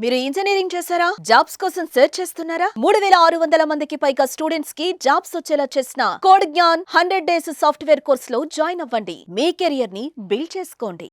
మీరు ఇంజనీరింగ్ చేశారా? జాబ్స్ కోసం సెర్చ్ చేస్తున్నారా? 3600 మందికి పైగా స్టూడెంట్స్ కి జాబ్స్ వచ్చేలా చేసిన code Gyan 100 days software course లో జాయిన్ అవ్వండి. మీ కెరియర్ ని బిల్డ్ చేసుకోండి.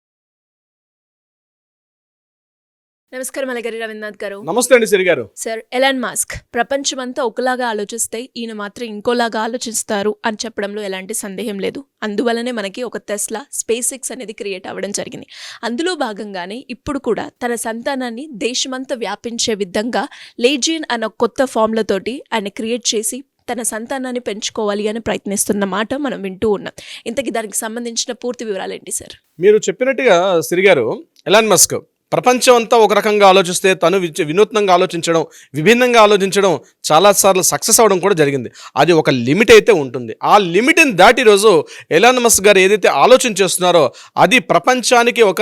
నమస్కారం అలగరి రవీంద్రనాథ్ గారు. నమస్తే అండి సిరి గారు. సార్, ఎలాన్ మాస్క్ ప్రపంచమంతా ఒకలాగా ఆలోచిస్తే ఈయన మాత్రం ఇంకోలాగా ఆలోచిస్తారు అని చెప్పడంలో ఎలాంటి సందేహం లేదు. అందువల్లనే మనకి ఒక టెస్లా స్పేస్ ఎక్స్ అనేది క్రియేట్ అవ్వడం జరిగింది. అందులో భాగంగానే ఇప్పుడు కూడా తన సంతానాన్ని దేశమంతా వ్యాపించే విధంగా లేజియన్ అన్న కొత్త ఫామ్లతోటి ఆయన క్రియేట్ చేసి తన సంతానాన్ని పెంచుకోవాలి అని ప్రయత్నిస్తున్న మాట మనం వింటూ ఉన్నాం. ఇంతకీ దానికి సంబంధించిన పూర్తి వివరాలు ఏంటి సార్? మీరు చెప్పినట్టుగా సిరి గారు, ఎలాన్ మస్క్ ప్రపంచం అంతా ఒక రకంగా ఆలోచిస్తే తను వినూత్నంగా ఆలోచించడం, విభిన్నంగా ఆలోచించడం చాలాసార్లు సక్సెస్ అవ్వడం కూడా జరిగింది. అది ఒక లిమిట్ అయితే ఉంటుంది. ఆ లిమిట్ని దాటి రోజు ఎలాన్ మస్క్ గారు ఏదైతే ఆలోచన చేస్తున్నారో అది ప్రపంచానికి ఒక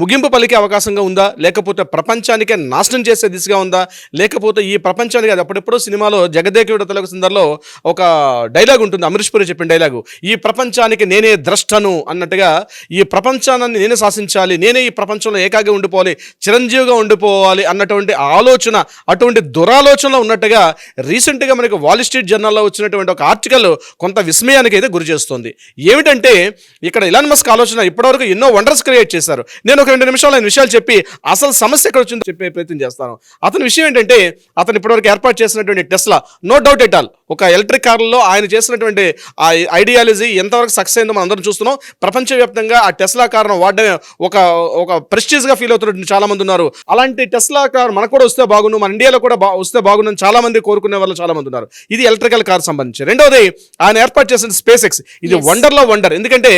ముగింపు పలికే అవకాశంగా ఉందా, లేకపోతే ప్రపంచానికే నాశనం చేసే దిశగా ఉందా, లేకపోతే ఈ ప్రపంచానికి అది అప్పుడెప్పుడో సినిమాలో జగదేకుడు తొలగ సుందర్లో ఒక డైలాగ్ ఉంటుంది, అమరీష్ పురి చెప్పిన డైలాగు, ఈ ప్రపంచానికి నేనే ద్రష్టను అన్నట్టుగా ఈ ప్రపంచాన్ని నేనే శాసించాలి, నేనే ఈ ప్రపంచంలో ఏకాగా ఉండిపోవాలి, చిరంజీవిగా ఉండిపోవాలి అన్నటువంటి ఆలోచన, అటువంటి దురాలోచనలో ఉన్నట్టుగా రీసెంట్గా మనకి వాల్ స్ట్రీట్ జర్నల్లో వచ్చినటువంటి ఒక ఆర్టికల్ కొంత విస్మయానికి అయితే గురి చేస్తుంది. ఏమిటంటే ఇక్కడ ఎలాన్ మస్క్ ఆలోచన ఇప్పటివరకు ఎన్నో వండర్స్ క్రియేట్ చేశారు. నేను ఒక 2 నిమిషాలు ఆయన విషయాలు చెప్పి అసలు సమస్య ఎక్కడ వచ్చిందో చెప్పే ప్రయత్నం చేస్తాను. అతని విషయం ఏంటంటే అతను ఇప్పటివరకు ఏర్పాటు చేసినటువంటి Tesla, no doubt at all, ఒక ఎలక్ట్రిక్ కార్లలో ఆయన చేసినటువంటి ఆ ఐడియాలజీ ఎంతవరకు సక్సెస్ అయిందో మనం అందరం చూస్తున్నాం. ప్రపంచవ్యాప్తంగా ఆ టెస్లా కారును వాడడం ఒక ప్రెస్టీజ్గా ఫీల్ అవుతున్నట్టు చాలా మంది ఉన్నారు. అలాంటి టెస్లా కార్ మనకు కూడా వస్తే బాగుండు, మన ఇండియాలో కూడా వస్తే బాగుందని చాలా మంది కోరుకునే వాళ్ళు చాలా మంది ఉన్నారు. ఇది ఎలక్ట్రికల్ కార్ సంబంధించి. రెండవది ఆయన ఏర్పాటు చేసిన స్పేస్ ఎక్స్, ఇది వండర్లో వండర్. ఎందుకంటే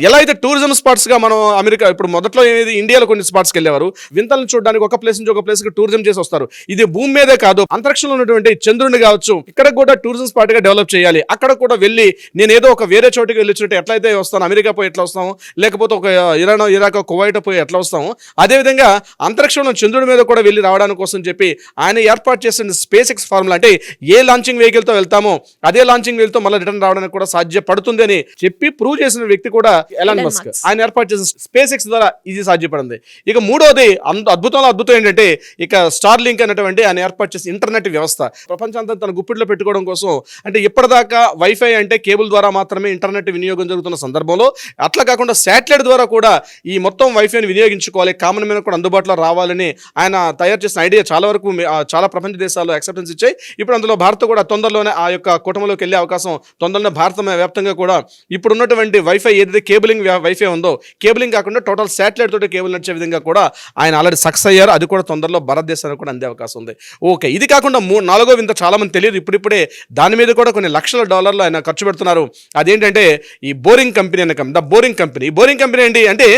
ఎలా అయితే టూరిజం స్పాట్స్గా మనం అమెరికా ఇప్పుడు మొదట్లో ఏది ఇండియాలో కొన్ని స్పాట్స్కి వెళ్ళేవారు, వింతలను చూడడానికి ఒక ప్లేస్ నుంచి ఒక ప్లేస్కి టూరిజం చేసి వస్తారు. ఇది భూమి మీదే కాదు, అంతరిక్షంలో ఉన్నటువంటి చంద్రుడిని కావచ్చు, ఇక్కడ కూడా టూరిజం స్పాట్గా డెవలప్ చేయాలి. అక్కడ కూడా వెళ్ళి నేను ఏదో ఒక వేరే చోటికి వెళ్ళొచ్చినట్టు ఎట్లయితే వస్తాను, అమెరికా పోయి ఎట్లా వస్తాము, లేకపోతే ఒక ఇరాన్, ఇరాక్, కువైట్ పోయి ఎట్లా వస్తాము, అదేవిధంగా అంతరిక్షంలో చంద్రుడి మీద కూడా వెళ్ళి రావడానికి కోసం చెప్పి ఆయన ఏర్పాటు చేసిన స్పేస్ ఎక్స్ ఫార్ములా, అంటే ఏ లాంచింగ్ వెహికల్తో వెళ్తామో అదే లాంచింగ్ వెహికల్తో మళ్ళీ రిటర్న్ రావడానికి కూడా సాధ్యపడుతుంది అని చెప్పి ప్రూవ్ చేసిన వ్యక్తి కూడా ఎలాన్ మస్క్. ఆయన ఏర్పాటు చేసిన స్పేస్ ఎక్స్ ద్వారా ఇది సాధ్యపడింది. ఇక మూడవది అద్భుతం ఏంటంటే ఇక స్టార్ లింక్ అనేటువంటి ఆయన ఏర్పాటు చేసిన ఇంటర్నెట్ వ్యవస్థ, ప్రపంచంతా తన గుప్పిట్లో పెట్టుకోవడం కోసం. అంటే ఇప్పటిదాకా వైఫై అంటే కేబుల్ ద్వారా మాత్రమే ఇంటర్నెట్ వినియోగం జరుగుతున్న సందర్భంలో అట్లా కాకుండా శాటిలైట్ ద్వారా కూడా ఈ మొత్తం వైఫైని వినియోగించుకోవాలి, కామన్ మీద కూడా అందుబాటులో రావాలని ఆయన తయారు చేసిన ఐడియా చాలా వరకు చాలా ప్రపంచ దేశాల్లో యాక్సెప్టెన్స్ ఇచ్చాయి. ఇప్పుడు అందులో భారత్ కూడా తొందరలోనే ఆ యొక్క కూటమిలోకి వెళ్ళే అవకాశం, తొందరలోనే భారత వ్యాప్తంగా కూడా ఇప్పుడు ఉన్నటువంటి వైఫై ఏదైతే కేబులింగ్ వైఫై ఉందో, కేబులింగ్ కాకుండా టోటల్ శాటిలైట్ తోటి కేబుల్ నడిచే విధంగా కూడా ఆయన ఆల్రెడీ సక్సెస్ అయ్యారు. అది కూడా తొందరలో భారతదేశానికి కూడా అందే అవకాశం ఉంది. ఓకే, ఇది కాకుండా నాలుగో వింత చాలా మంది తెలియదు, ఇప్పుడిప్పుడే దాని మీద కూడా కొన్ని లక్షల డాలర్లు ఆయన ఖర్చు పెడుతున్నారు. అదేంటంటే ఈ బోరింగ్ కంపెనీ అనే ద బోరింగ్ కంపెనీ. ఈ బోరింగ్ కంపెనీ ఏంటి అంటే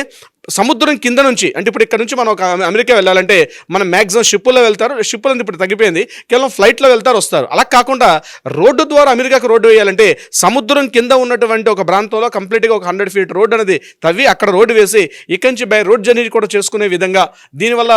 సముద్రం కింద నుంచి, అంటే ఇప్పుడు ఇక్కడ నుంచి మనం ఒక అమెరికా వెళ్ళాలంటే మనం మ్యాక్సిమం షిప్పుల్లో వెళ్తారు, షిప్పులో ఇప్పుడు తగ్గిపోయింది, కేవలం ఫ్లైట్లో వెళ్తారు వస్తారు. అలా కాకుండా రోడ్డు ద్వారా అమెరికాకు రోడ్డు వేయాలంటే సముద్రం కింద ఉన్నటువంటి ఒక ప్రాంతంలో కంప్లీట్గా ఒక 100 ఫీట్ రోడ్ అనేది తవ్వి అక్కడ రోడ్డు వేసి ఇక్కడి నుంచి బై రోడ్ జర్నీ కూడా చేసుకునే విధంగా, దీనివల్ల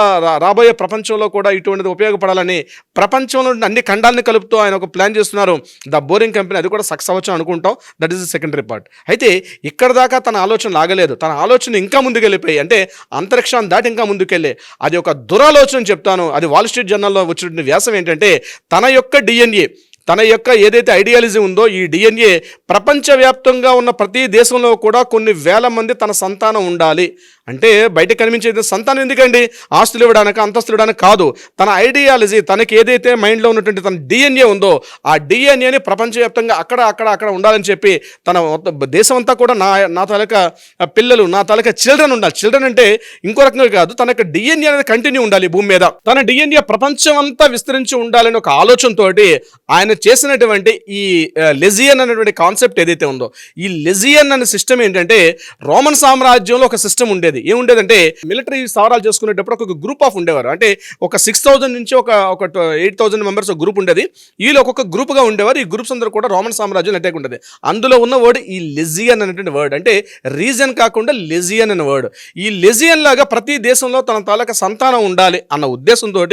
రాబోయే ప్రపంచంలో కూడా ఇటువంటిది ఉపయోగపడాలని ప్రపంచంలో అన్ని ఖండాలని కలుపుతూ ఆయన ఒక ప్లాన్ చేస్తున్నారు, ద బోరింగ్ కంపెనీ. అది కూడా సక్సెస్ అవ్వచ్చు అనుకుంటాం. That is the secondary part. అయితే ఇక్కడ దాకా తన ఆలోచన ఆగలేదు, తన ఆలోచన ఇంకా ముందుకు అంటే అంతరిక్షాన్ని దాటి ఇంకా ముందుకెళ్ళే అది ఒక దురాలోచన చెప్తాను. అది వాల్ స్ట్రీట్ జర్నల్లో వచ్చిన వ్యాసం ఏంటంటే తన యొక్క డిఎన్ఏ, తన యొక్క ఏదైతే ఐడియాలజీ ఉందో ఈ డిఎన్ఏ ప్రపంచవ్యాప్తంగా ఉన్న ప్రతి దేశంలో కూడా కొన్ని వేల మంది తన సంతానం ఉండాలి. అంటే బయట కనిపించేది సంతానం ఎందుకండి, ఆస్తులు ఇవ్వడానికి, అంతస్తులు ఇవ్వడానికి కాదు. తన ఐడియాలజీ, తనకి ఏదైతే మైండ్లో ఉన్నటువంటి తన డిఎన్ఏ ఉందో ఆ డిఎన్ఏని ప్రపంచవ్యాప్తంగా అక్కడ ఉండాలని చెప్పి తన దేశం అంతా కూడా నా తాలూకా పిల్లలు, నా తాలూకా చిల్డ్రన్ ఉండాలి. చిల్డ్రన్ అంటే ఇంకో రకంగా కాదు, తన యొక్క డిఎన్ఏ అనేది కంటిన్యూ ఉండాలి భూమి మీద. తన డిఎన్ఏ ప్రపంచం అంతా విస్తరించి ఉండాలని ఒక ఆలోచనతోటి ఆయన చేసినటువంటి ఈ లెజియన్ అనేటువంటి కాన్సెప్ట్ ఏదైతే ఉందో, ఈ లెజియన్ అనే సిస్టమ్ ఏంటంటే రోమన్ సామ్రాజ్యంలో ఒక సిస్టమ్ ఉండేది. ఏముండేదంటే మిలిటరీ సవరాలు చేసుకునేటప్పుడు ఒక గ్రూప్ ఆఫ్ ఉండేవారు. అంటే ఒక 6000 నుంచి ఒక 8000 మెంబర్స్ ఒక గ్రూప్ ఉండేది. వీళ్ళు ఒక్కొక్క గ్రూప్గా ఉండేవారు. ఈ గ్రూప్స్ అందరూ కూడా రోమన్ సామ్రాజ్యం అటాక్ ఉండేది. అందులో ఉన్న వర్డ్ ఈ లెజియన్ అనేటువంటి వర్డ్, అంటే రీజన్ కాకుండా లెజియన్ అనే వర్డ్. ఈ లెజియన్ లాగా ప్రతి దేశంలో తన తాలూకా సంతానం ఉండాలి అన్న ఉద్దేశంతో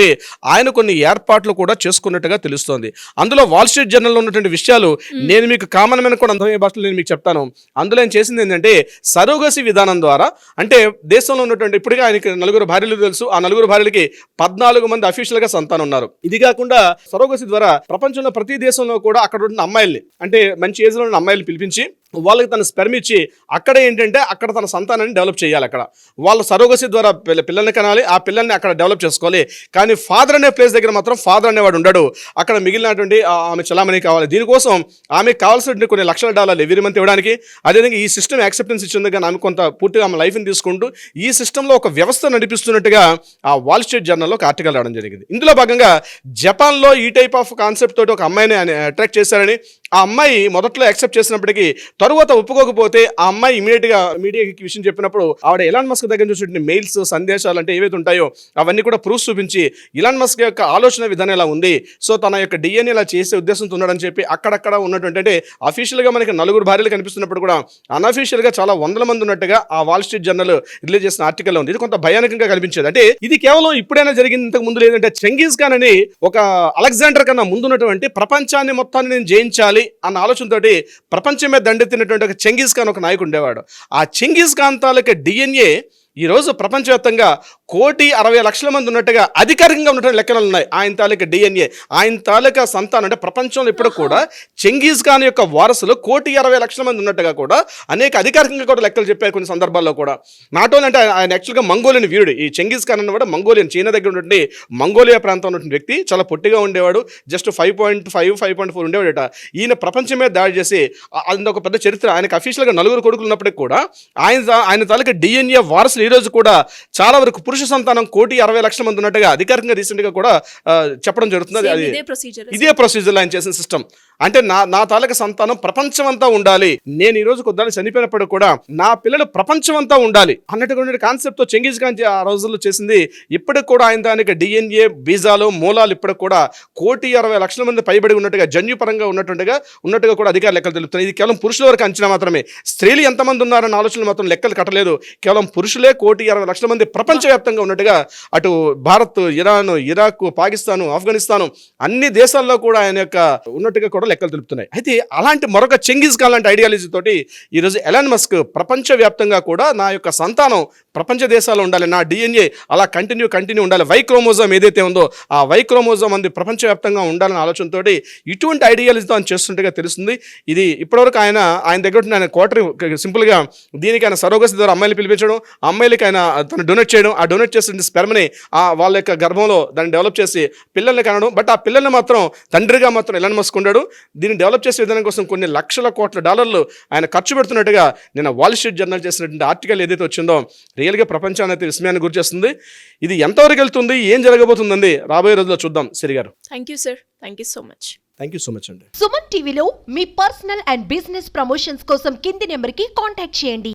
ఆయన కొన్ని ఏర్పాట్లు కూడా చేసుకున్నట్టుగా తెలుస్తోంది. అందులో వాల్ స్ట్రీట్ జర్నల్లో ఉన్నటువంటి విషయాలు నేను మీకు కామన్ మ్యాన్ కూడా అర్థమయ్యే భాషలో నేను మీకు చెప్తాను. అందులో ఏం చేసింది ఏంటంటే సరోగసి విధానం ద్వారా, అంటే దేశంలో ఉన్నటువంటి ఇప్పటికే ఆయనకి 4 భార్యలు తెలుసు. ఆ 4 భార్యలకి 14 మంది అఫీషియల్ గా సంతానం ఉన్నారు. ఇది కాకుండా సరోగసి ద్వారా ప్రపంచంలో ప్రతి దేశంలో కూడా అక్కడ ఉన్న అమ్మాయిల్ని, అంటే మంచి ఏజ్ లో ఉన్న అమ్మాయిల్ని పిలిపించి వాళ్ళకి తన స్పెర్మ్ ఇచ్చి అక్కడ ఏంటంటే అక్కడ తన సంతానాన్ని డెవలప్ చేయాలి. అక్కడ వాళ్ళ సరోగసి ద్వారా పిల్లల్ని కనాలి, ఆ పిల్లల్ని అక్కడ డెవలప్ చేసుకోవాలి. కానీ ఫాదర్ అనే ప్లేస్ దగ్గర మాత్రం ఫాదర్ అనేవాడు ఉండడు. అక్కడ మిగిలినటువంటి ఆమె చలామణి కావాలి. దీనికోసం ఆమెకు కావాల్సిన కొన్ని లక్షల డాలర్లు ఎవ్రీ మంత్ ఇవ్వడానికి, అదేవిధంగా ఈ సిస్టమ్ యాక్సెప్టెన్స్ ఇచ్చింది. కానీ ఆమె కొంత పూర్తిగా ఆమె లైఫ్ని తీసుకుంటూ ఈ సిస్టంలో ఒక వ్యవస్థ నడిపిస్తున్నట్టుగా ఆ వాల్ స్ట్రీట్ జర్నల్లో ఒక ఆర్టికల్ రావడం జరిగింది. ఇందులో భాగంగా జపాన్లో ఈ టైప్ ఆఫ్ కాన్సెప్ట్ తోటి ఒక అమ్మాయిని అట్రాక్ట్ చేశారని, ఆ అమ్మాయి మొదట్లో యాక్సెప్ట్ చేసినప్పటికీ తరువాత ఒప్పుకోకపోతే ఆ అమ్మాయి ఇమీడియట్గా మీడియాకి విషయం చెప్పినప్పుడు ఆవిడ ఎలాన్ మస్క్ దగ్గర చూసిన మెయిల్స్, సందేశాలు అంటే ఏవైతే ఉంటాయో అవన్నీ కూడా ప్రూఫ్ చూపించి ఎలాన్ మస్క్ యొక్క ఆలోచన విధానం ఎలా ఉంది, సో తన యొక్క డిఎన్ఏ ఇలా చేసే ఉద్దేశంతో ఉన్నాడని చెప్పి అక్కడక్కడ ఉన్నటువంటి, అంటే అఫీషియల్గా మనకి 4 భార్యలు కనిపిస్తున్నప్పుడు కూడా అన్అఫీషియల్గా చాలా 100 మంది ఉన్నట్టుగా ఆ వాల్ స్ట్రీట్ జర్నల్ రిలీజ్ చేసిన ఆర్టికల్ ఉంది. ఇది కొంత భయానకంగా కనిపించేది. అంటే ఇది కేవలం ఇప్పుడైనా జరిగింది, ఇంతకు ముందు లేదంటే చెంగీజ్ ఖాన్ అని ఒక అలెగ్జాండర్ కన్నా ముందున్నటువంటి ప్రపంచాన్ని మొత్తాన్ని నేను జయించాలి అన్న ఆలోచనతోటి ప్రపంచమే దండెత్తినటువంటి ఒక చెంగీజ్ ఖాన్ ఒక నాయకుడు ఉండేవాడు. ఆ చెంగీజ్ ఖాన్ తాలూకా డిఎన్ఏ ఈరోజు ప్రపంచవ్యాప్తంగా 1,60,00,000 మంది ఉన్నట్టుగా అధికారికంగా ఉన్నటువంటి లెక్కలు ఉన్నాయి. ఆయన తాలూకా డిఎన్ఏ, ఆయన తాలూకా సంతానం, అంటే ప్రపంచంలో ఇప్పుడు కూడా చెంగీజ్ ఖాన్ యొక్క వారసులు 1,60,00,000 మంది ఉన్నట్టుగా కూడా అనేక అధికారికంగా కూడా లెక్కలు చెప్పారు కొన్ని సందర్భాల్లో కూడా. నాట్ ఓన్లీ అంటే ఆయన యాక్చువల్గా మంగోలియన్ వీరుడు. ఈ చెంగీజ్ ఖాన్ అన్నవాడు మంగోలియన్, చైనా దగ్గర ఉన్నటువంటి మంగోలియా ప్రాంతంలో ఉన్నటువంటి వ్యక్తి. చాలా పొట్టిగా ఉండేవాడు, జస్ట్ 5.5, 5.4 ఉండేవాడట. ఈయన ప్రపంచమే దాడి చేసి అది ఒక పెద్ద చరిత్ర. ఆయనకు అఫీషియల్గా 4 కొడుకులు ఉన్నప్పటికీ కూడా ఆయన తాలూకా డిఎన్ఏ వారసులు ఈ రోజు కూడా చాలా వరకు పురుష సంతానం 1,60,00,000 మంది ఉన్నట్టుగా అధికారికంగా రీసెంట్ గా కూడా చెప్పడం జరుగుతుంది. అది ఇదే ప్రొసీజర్ ఆయన చేసిన సిస్టమ్. అంటే నా తాలూకా సంతానం ప్రపంచం అంతా ఉండాలి, నేను ఈ రోజు కొద్దిగా చనిపోయినప్పుడు కూడా నా పిల్లలు ప్రపంచం అంతా ఉండాలి అన్నటువంటి కాన్సెప్ట్ తో చెంగీజ్ ఖాన్ ఆ రోజుల్లో చేసింది. ఇప్పటికి కూడా ఆయన దానికి డిఎన్ఏ బీజాలు మూలాలు ఇప్పటికి కూడా 1,60,00,000 మంది పైబడి ఉన్నట్టుగా, జన్యుపరంగా ఉన్నట్టుగా కూడా అధికారులు లెక్కలు తెలుపుతున్నాయి. ఇది కేవలం పురుషుల వరకు అంచనా మాత్రమే. స్త్రీలు ఎంతమంది ఉన్నారన్న ఆలోచనలు మాత్రం లెక్కలు కట్టలేదు. కేవలం పురుషులే 1,60,00,000 మంది ప్రపంచవ్యాప్తంగా ఉన్నట్టుగా అటు భారత్, ఇరాన్, ఇరాక్, పాకిస్తాన్, ఆఫ్ఘనిస్తాన్ అన్ని దేశాల్లో కూడా ఆయన యొక్క ఉన్నట్టుగా కూడా లెక్కలు తెలుపుతున్నాయి. అయితే అలాంటి మరొక చెంగీజ్ ఖాన్ లాంటి ఐడియాలజీ తోటి ఈరోజు ఎలాన్ మస్క్ ప్రపంచవ్యాప్తంగా కూడా నా యొక్క సంతానం ప్రపంచ దేశాల్లో ఉండాలి, నా డిఎన్ఏ అలా కంటిన్యూ ఉండాలి, వై క్రోమోజోమ్ ఏదైతే ఉందో ఆ వై క్రోమోజోమ్ అంది ప్రపంచవ్యాప్తంగా ఉండాలని ఆలోచనతోటి ఇటువంటి ఐడియాలజీతో ఆయన చేస్తుంటేగా తెలుస్తుంది. ఇది ఇప్పటివరకు ఆయన దగ్గర ఆయన క్వార్టర్ సింపుల్గా దీనికి ఆయన సరోగసి ద్వారా అమ్మాయిలు పిలిపించడం, అమ్మాయిలకి ఆయన తను డొనేట్ చేయడం, ఆ డొనేట్ చేసిన స్పెర్మ్ని వాళ్ళ యొక్క గర్భంలో దాన్ని డెవలప్ చేసి పిల్లల్ని కనడం. బట్ ఆ పిల్లల్ని మాత్రం తండ్రిగా మాత్రం ఎలాన్ మస్క్ ఉన్నాడు. దీన్ని డెవలప్ చేసే విధానం కోసం కొన్ని లక్షల కోట్ల డాలర్లు ఆయన ఖర్చు పెడుతున్నట్టుగా నిన్న వాల్ స్ట్రీట్ జర్నల్ చేసినటువంటి ఆర్టికల్ ఏదైతే వచ్చిందో రియల్గా ప్రపంచాన్ని అయితే విస్మయాన్ని గురి చేస్తుంది. ఇది ఎంతవరకు వెళ్తుంది, ఏం జరగబోతుందండి రాబోయే రోజుల్లో చూద్దాం. సిరి గారు, thank you sir, thank you so much. Thank you so much అండి. సుమన్ టీవీలో మీ పర్సనల్ అండ్ బిజినెస్ ప్రమోషన్స్ కోసం కింది నెంబర్కి కాంటాక్ట్ చేయండి.